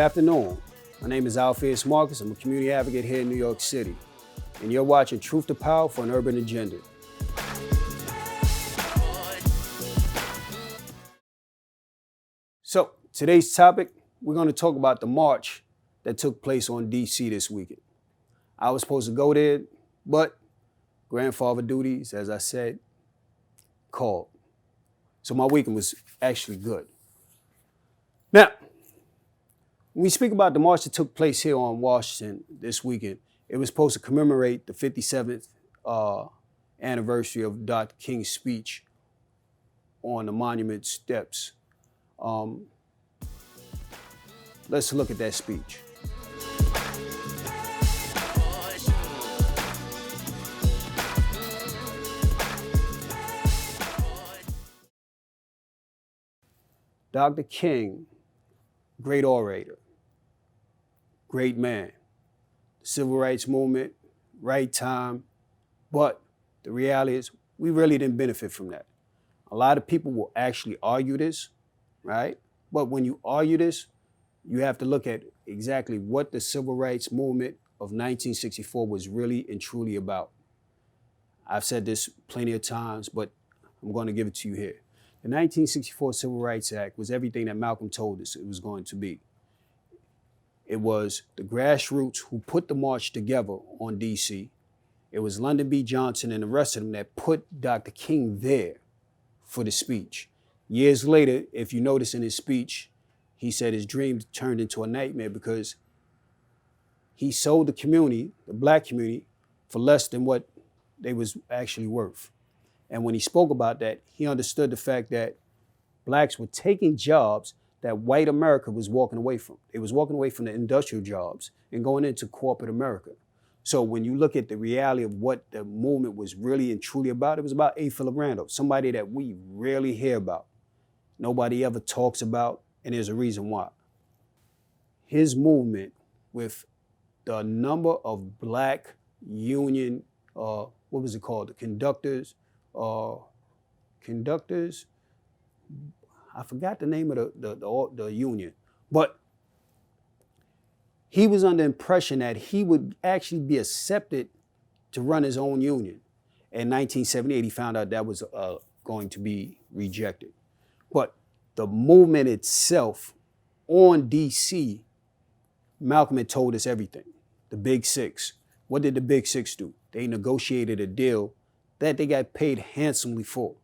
afternoon. My name is Alpheaus Marcus. I'm a community advocate here in New York City. And you're watching Truth to Power for an Urban Agenda. So, today's topic, we're going to talk about the march that took place on DC this weekend. I was supposed to go there, but grandfather duties, as I said, called. So my weekend was actually good. Now, when we speak about the march that took place here on Washington this weekend, it was supposed to commemorate the 57th anniversary of Dr. King's speech on the monument steps. Let's look at that speech. Dr. King, great orator, great man. Civil rights movement, right time, but the reality is we really didn't benefit from that. A lot of people will actually argue this, right? But when you argue this, you have to look at exactly what the civil rights movement of 1964 was really and truly about. I've said this plenty of times, but I'm going to give it to you here. The 1964 Civil Rights Act was everything that Malcolm told us it was going to be. It was the grassroots who put the march together on DC. It was Lyndon B. Johnson and the rest of them that put Dr. King there for the speech. Years later, if you notice in his speech, he said his dream turned into a nightmare because he sold the community, the black community, for less than what they was actually worth. And when he spoke about that, he understood the fact that blacks were taking jobs that white America was walking away from. They was walking away from the industrial jobs and going into corporate America. So when you look at the reality of what the movement was really and truly about, it was about A. Philip Randolph, somebody that we rarely hear about. Nobody ever talks about, and there's a reason why. His movement with the number of black union, what was it called? The conductors, I forgot the name of the union, but he was under the impression that he would actually be accepted to run his own union. In 1978, he found out that was going to be rejected. But the movement itself on DC, Malcolm had told us everything. The Big Six. What did the Big Six do? They negotiated a deal that they got paid handsomely for.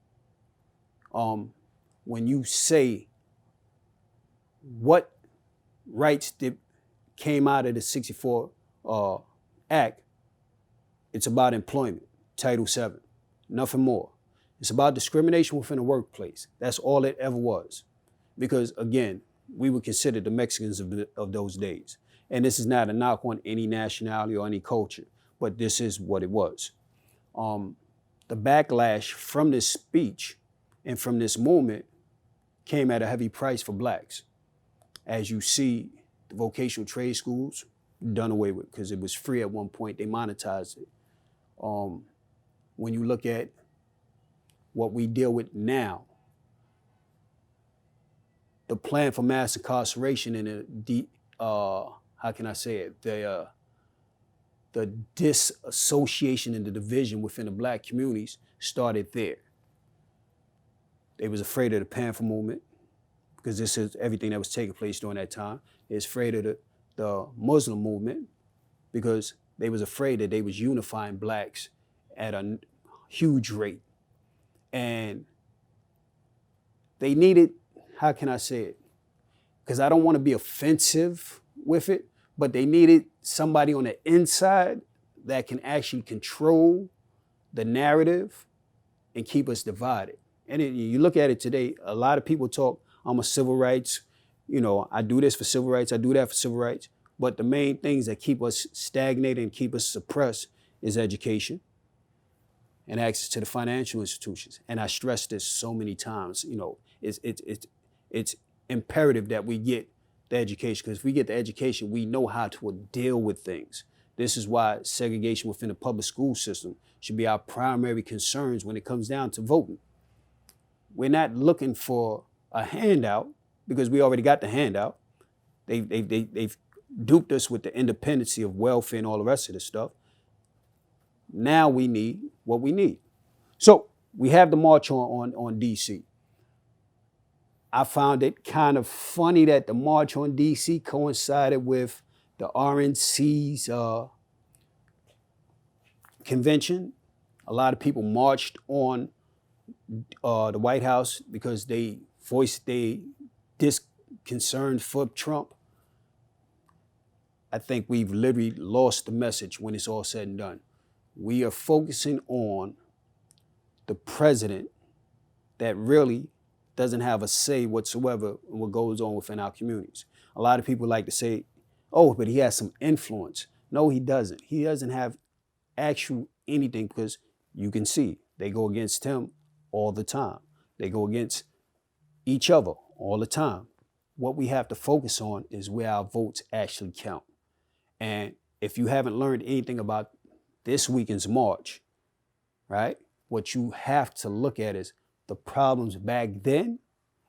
When you say what rights came out of the 64 Act, it's about employment, Title VII, nothing more. It's about discrimination within the workplace. That's all it ever was. Because again, we were considered the Mexicans of those days. And this is not a knock on any nationality or any culture, but this is what it was. The backlash from this speech and from this movement came at a heavy price for blacks. As you see, the vocational trade schools done away with because it was free at one point. They monetized it. When you look at what we deal with now, the plan for mass incarceration and the how can I say it? The disassociation and the division within the black communities started there. They was afraid of the Panther movement because this is everything that was taking place during that time. They was afraid of the Muslim movement because they was afraid that they was unifying blacks at a huge rate. And they needed, how can I say it? Because I don't want to be offensive with it, but they needed somebody on the inside that can actually control the narrative and keep us divided. And you look at it today, a lot of people talk, I'm a civil rights, I do this for civil rights, I do that for civil rights. But the main things that keep us stagnated and keep us suppressed is education and access to the financial institutions. And I stress this so many times, it's imperative that we get the education, because if we get the education, we know how to deal with things. This is why segregation within the public school system should be our primary concerns when it comes down to voting. We're not looking for a handout because we already got the handout. They've duped us with the independency of welfare and all the rest of this stuff. Now we need what we need. So we have the march on DC. I found it kind of funny that the march on DC coincided with the RNC's convention. A lot of people marched on the White House because they voiced their disconcerted for Trump. I think we've literally lost the message when it's all said and done. We are focusing on the president that really doesn't have a say whatsoever in what goes on within our communities. A lot of people like to say, oh, but he has some influence. No, he doesn't. He doesn't have actual anything, because you can see they go against him all the time. They go against each other all the time. What we have to focus on is where our votes actually count. And if you haven't learned anything about this weekend's march, right, what you have to look at is the problems back then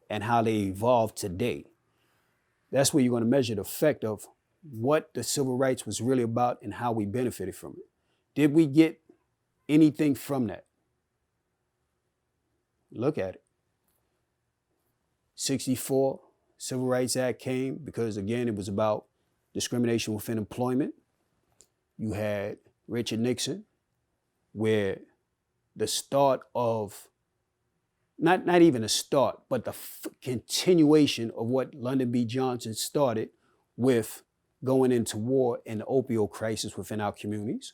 and how they evolved today. That's where you're going to measure the effect of what the civil rights was really about and how we benefited from it. Did we get anything from that? Look at it. 64, Civil Rights Act came because, again, it was about discrimination within employment. You had Richard Nixon, where the start of, not even a start, but the continuation of what Lyndon B. Johnson started with going into war and the opioid crisis within our communities,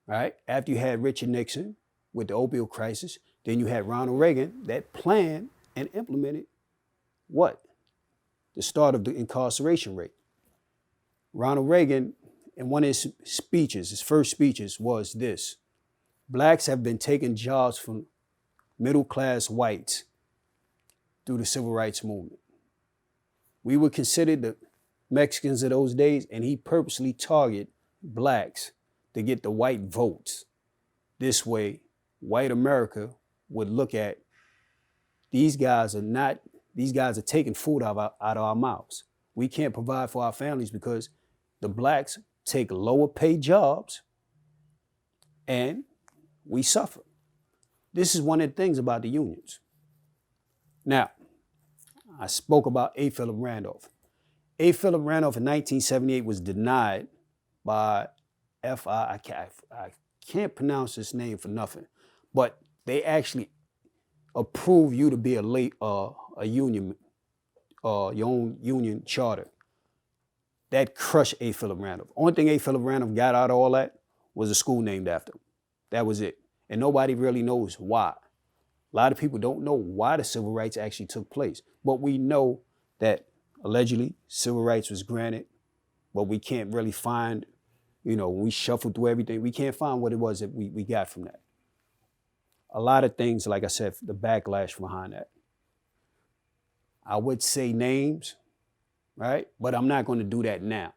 right? After you had Richard Nixon with the opioid crisis, then you had Ronald Reagan that planned and implemented what? The start of the incarceration rate. Ronald Reagan, in one of his speeches, his first speeches, was this: blacks have been taking jobs from middle-class whites through the civil rights movement. We were considered the Mexicans of those days, and he purposely targeted blacks to get the white votes. This way, white America would look at these guys are taking food out of our mouths. We can't provide for our families because the blacks take lower paid jobs and we suffer. This is one of the things about the unions. Now, I spoke about A. Philip Randolph. A. Philip Randolph in 1978 was denied by I can't pronounce his name for nothing, but they actually approve you to be a union, your own union charter. That crushed A. Philip Randolph. Only thing A. Philip Randolph got out of all that was a school named after him. That was it. And nobody really knows why. A lot of people don't know why the civil rights actually took place. But we know that allegedly civil rights was granted, but we can't really find, when we shuffle through everything, we can't find what it was that we got from that. A lot of things, like I said, the backlash behind that. I would say names, right? But I'm not going to do that now.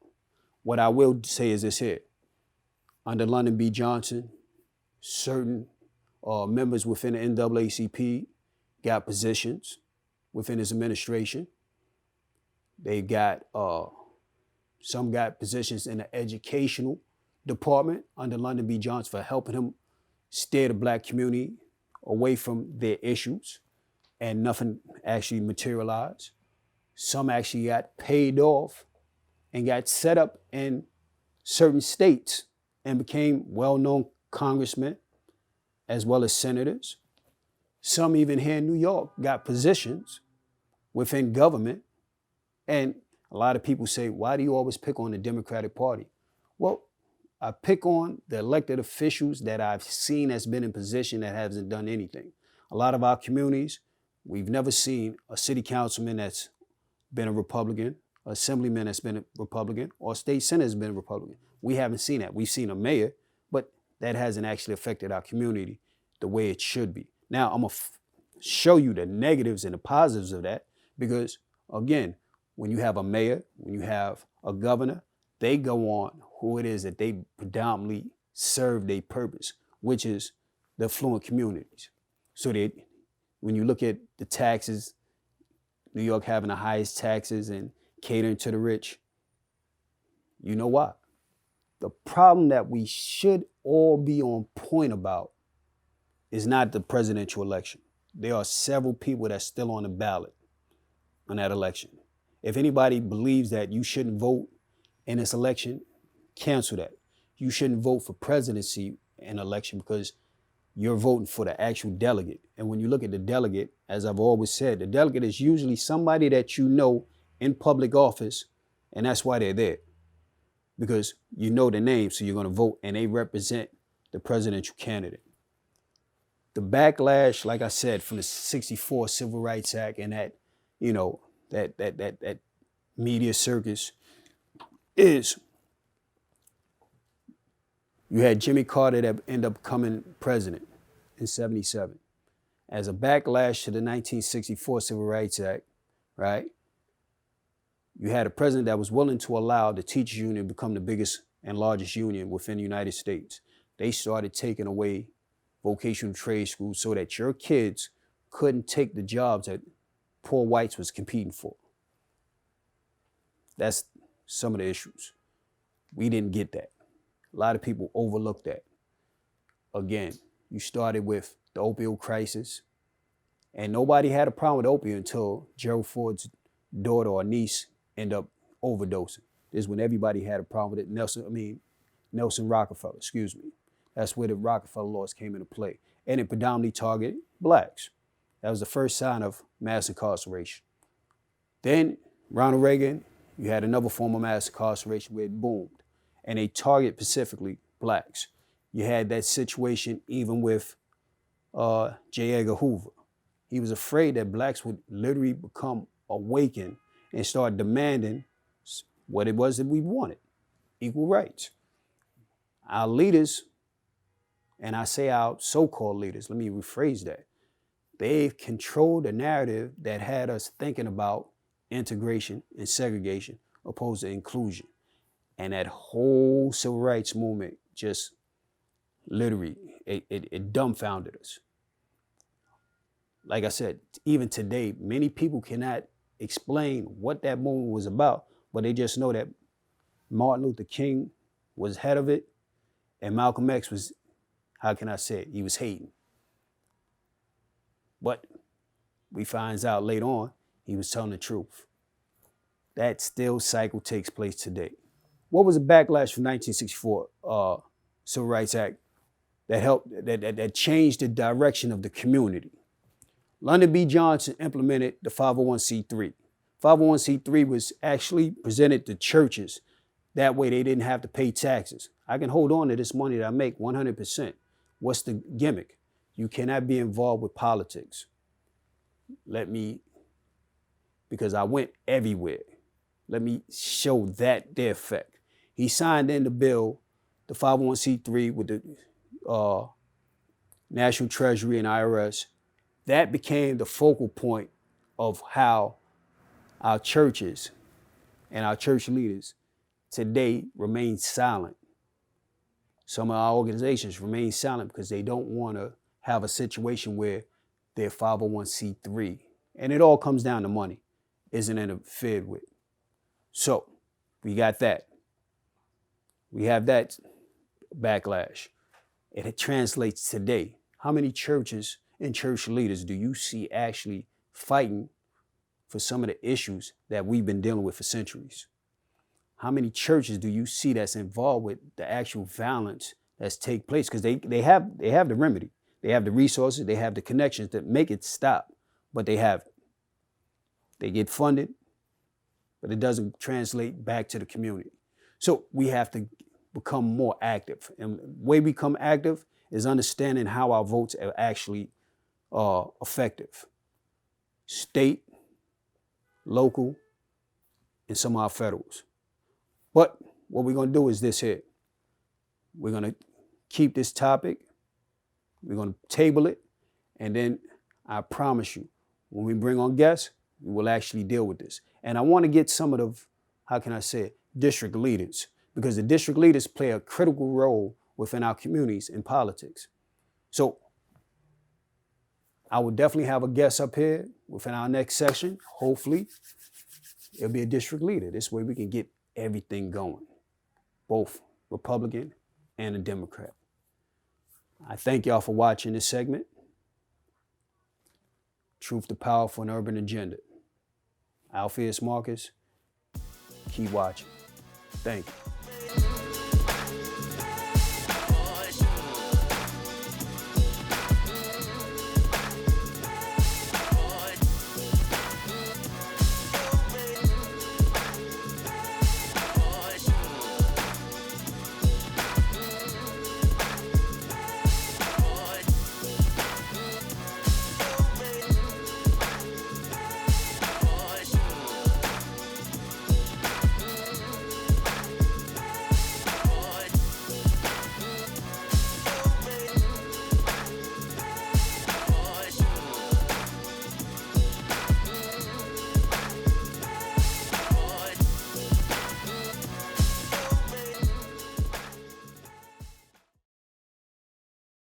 What I will say is this here. Under Lyndon B. Johnson, certain members within the NAACP got positions within his administration. They got, some got positions in the educational department under Lyndon B. Johnson for helping him steer the black community away from their issues, and nothing actually materialized. Some actually got paid off and got set up in certain states and became well-known congressmen as well as senators. Some even here in New York got positions within government. And a lot of people say, why do you always pick on the Democratic Party? Well, I pick on the elected officials that I've seen that's been in position that hasn't done anything. A lot of our communities, we've never seen a city councilman that's been a Republican, assemblyman that's been a Republican, or a state senator that's been a Republican. We haven't seen that. We've seen a mayor, but that hasn't actually affected our community the way it should be. Now, I'm going to show you the negatives and the positives of that because, again, when you have a mayor, when you have a governor, they go on who it is that they predominantly serve their purpose, which is the affluent communities. So when you look at the taxes, New York having the highest taxes and catering to the rich. You know why? The problem that we should all be on point about is not the presidential election. There are several people that's still on the ballot on that election. If anybody believes that you shouldn't vote in this election, cancel that. You shouldn't vote for presidency in election because you're voting for the actual delegate. And when you look at the delegate, as I've always said, the delegate is usually somebody that you know in public office, and that's why they're there. Because you know the name, so you're going to vote, and they represent the presidential candidate. The backlash, like I said, from the '64 Civil Rights Act and that, that media circus is you had Jimmy Carter that ended up becoming president in '77. As a backlash to the 1964 Civil Rights Act, right? You had a president that was willing to allow the teachers union to become the biggest and largest union within the United States. They started taking away vocational trade schools so that your kids couldn't take the jobs that poor whites was competing for. That's some of the issues. We didn't get that. A lot of people overlooked that. Again, you started with the opioid crisis, and nobody had a problem with opioid until Gerald Ford's daughter or niece ended up overdosing. This is when everybody had a problem with it. Nelson Rockefeller, excuse me. That's where the Rockefeller laws came into play. And it predominantly targeted blacks. That was the first sign of mass incarceration. Then Ronald Reagan, you had another form of mass incarceration where it boomed. And they target specifically blacks. You had that situation even with J. Edgar Hoover. He was afraid that blacks would literally become awakened and start demanding what it was that we wanted, equal rights. Our leaders, and I say our so-called leaders, let me rephrase that, they've controlled the narrative that had us thinking about integration and segregation opposed to inclusion. And that whole civil rights movement just literally, it dumbfounded us. Like I said, even today, many people cannot explain what that movement was about, but they just know that Martin Luther King was head of it, and Malcolm X was, how can I say it? He was hating. But we find out later on, he was telling the truth. That still cycle takes place today. What was a backlash from 1964 Civil Rights Act that helped, that changed the direction of the community? Lyndon B. Johnson implemented the 501c3. 501c3 was actually presented to churches. That way they didn't have to pay taxes. I can hold on to this money that I make 100%. What's the gimmick? You cannot be involved with politics. Because I went everywhere. Let me show that their effect. He signed in the bill, the 501c3 with the National Treasury and IRS. That became the focal point of how our churches and our church leaders today remain silent. Some of our organizations remain silent because they don't want to have a situation where they're 501c3. And it all comes down to money, isn't interfered with. So we got that. We have that backlash. It translates today. How many churches and church leaders do you see actually fighting for some of the issues that we've been dealing with for centuries? How many churches do you see that's involved with the actual violence that's take place? Because they have the remedy. They have the resources, they have the connections that make it stop, but they have it. They get funded, but it doesn't translate back to the community. So we have to become more active. And the way we become active is understanding how our votes are actually effective. State, local, and some of our federals. But what we're going to do is this here. We're going to keep this topic. We're going to table it. And then I promise you, when we bring on guests, we will actually deal with this. And I want to get some of the, how can I say it, district leaders, because the district leaders play a critical role within our communities in politics. So I will definitely have a guest up here within our next session, hopefully. it'll be a district leader. This way we can get everything going, both Republican and a Democrat. I thank y'all for watching this segment. Truth to Power for an Urban Agenda. Alpheaus Marcus, keep watching. Thank you.